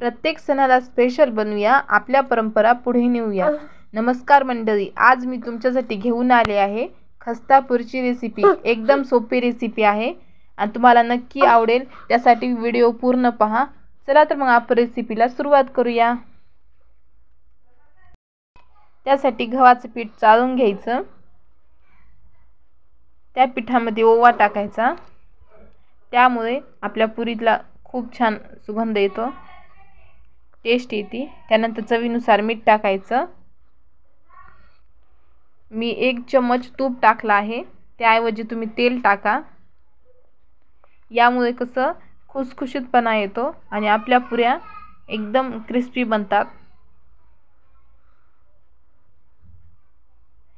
प्रत्येक सणाला स्पेशल बनवूया, आपल्या परंपरा पुढे नेऊया। नमस्कार मंडळी, आज मी तुमच्यासाठी घेऊन आले आहे खस्तापुरची रेसिपी। एकदम सोपी रेसिपी आहे आणि तुम्हाला नक्की आवडेल, त्यासाठी व्हिडिओ पूर्ण पहा। चला तर मग आपण रेसिपीला सुरुवात करूया। त्यासाठी गव्हाचं पीठ चाळून घ्यायचं, त्या पिठामध्ये ओवा टाकायचा, त्यामुळे आपल्या पुरीला खूप छान सुगंध येतो, टेस्ट येते। त्यानंतर चवीनुसार मीठ टाकायचं। मी 1 चम्मच तूप टाकला आहे, त्याऐवजी तुम्ही तेल टाका। यामुळे कसं खुसखुशीतपणा येतो आणि आपल्या पुऱ्या एकदम क्रिस्पी बनतात।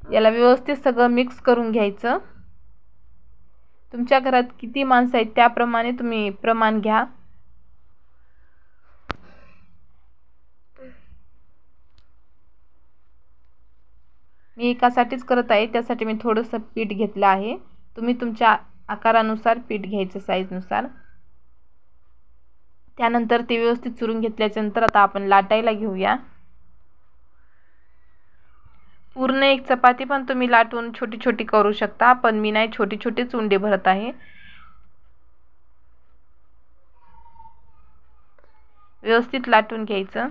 याला व्यवस्थित सगळं मिक्स करून घ्यायचं। तुमच्या घरात किती माणसं आहेत त्याप्रमाणे तुम्ही प्रमाण घ्या। मी एकासाठीच करत आहे, त्यासाठी मी थोडंसं पीठ घेतलं आहे। तुम्ही तुमच्या आकारानुसार पीठ घ्यायचं, साईजनुसार। त्यानंतर ते व्यवस्थित चुरून घेतल्यानंतर आता आपण लाटायला घेऊया। पूर्ण एक चपाती पण तुम्ही लाटून छोटी छोटी करू शकता, पण मी नाही, छोटी छोटीच उंडे भरत आहे। व्यवस्थित लाटून घ्यायचं।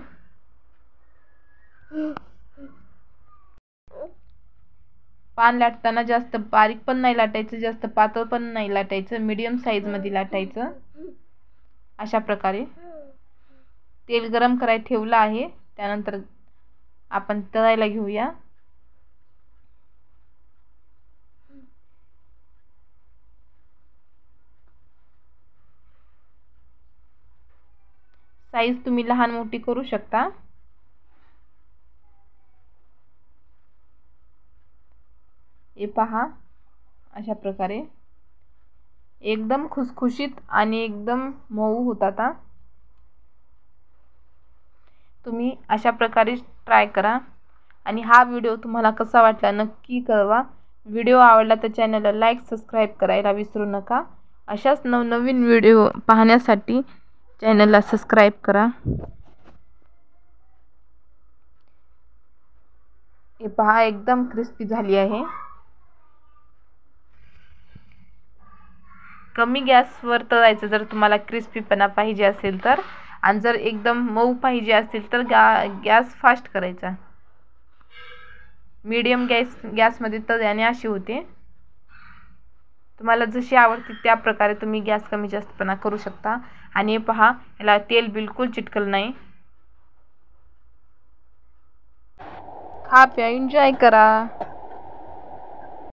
पान लाटताना जास्त बारीक पण नाही लाटायचं, जास्त पातळ पण नाही लाटायचं, मीडियम साईज मध्ये लाटायचं। अशा प्रकारे तेल गरम करायला ठेवलं आहे, त्यानंतर आपण तळायला घेऊया। साईज तुम्ही लहान मोठी करू शकता। हे पहा, अशा प्रकारे एकदम खुसखुशीत आणि एकदम मऊ होतात। तुम्ही अशा प्रकारे ट्राय करा आणि हा व्हिडिओ तुम्हाला कसा वाटला नक्की कळवा। व्हिडिओ आवडला तर चॅनलला लाईक सबस्क्राईब करायला विसरू नका। अशाच नवनवीन व्हिडिओ पाहण्यासाठी चॅनलला सबस्क्राईब करा। हे पहा, एकदम क्रिस्पी झाली आहे। कमी गॅसवर तळायचं जर तुम्हाला क्रिस्पीपणा पाहिजे असेल तर, आणि जर एकदम मऊ पाहिजे असेल तर गॅस फास्ट करायचा। मीडियम गॅसमध्ये तळल्याने अशी होते। तुम्हाला जशी आवडते त्या प्रकारे तुम्ही गॅस कमी जास्तपणा करू शकता। आणि पहा, याला तेल बिलकुल चिटकल नाही। खा प्या, एन्जॉय करा।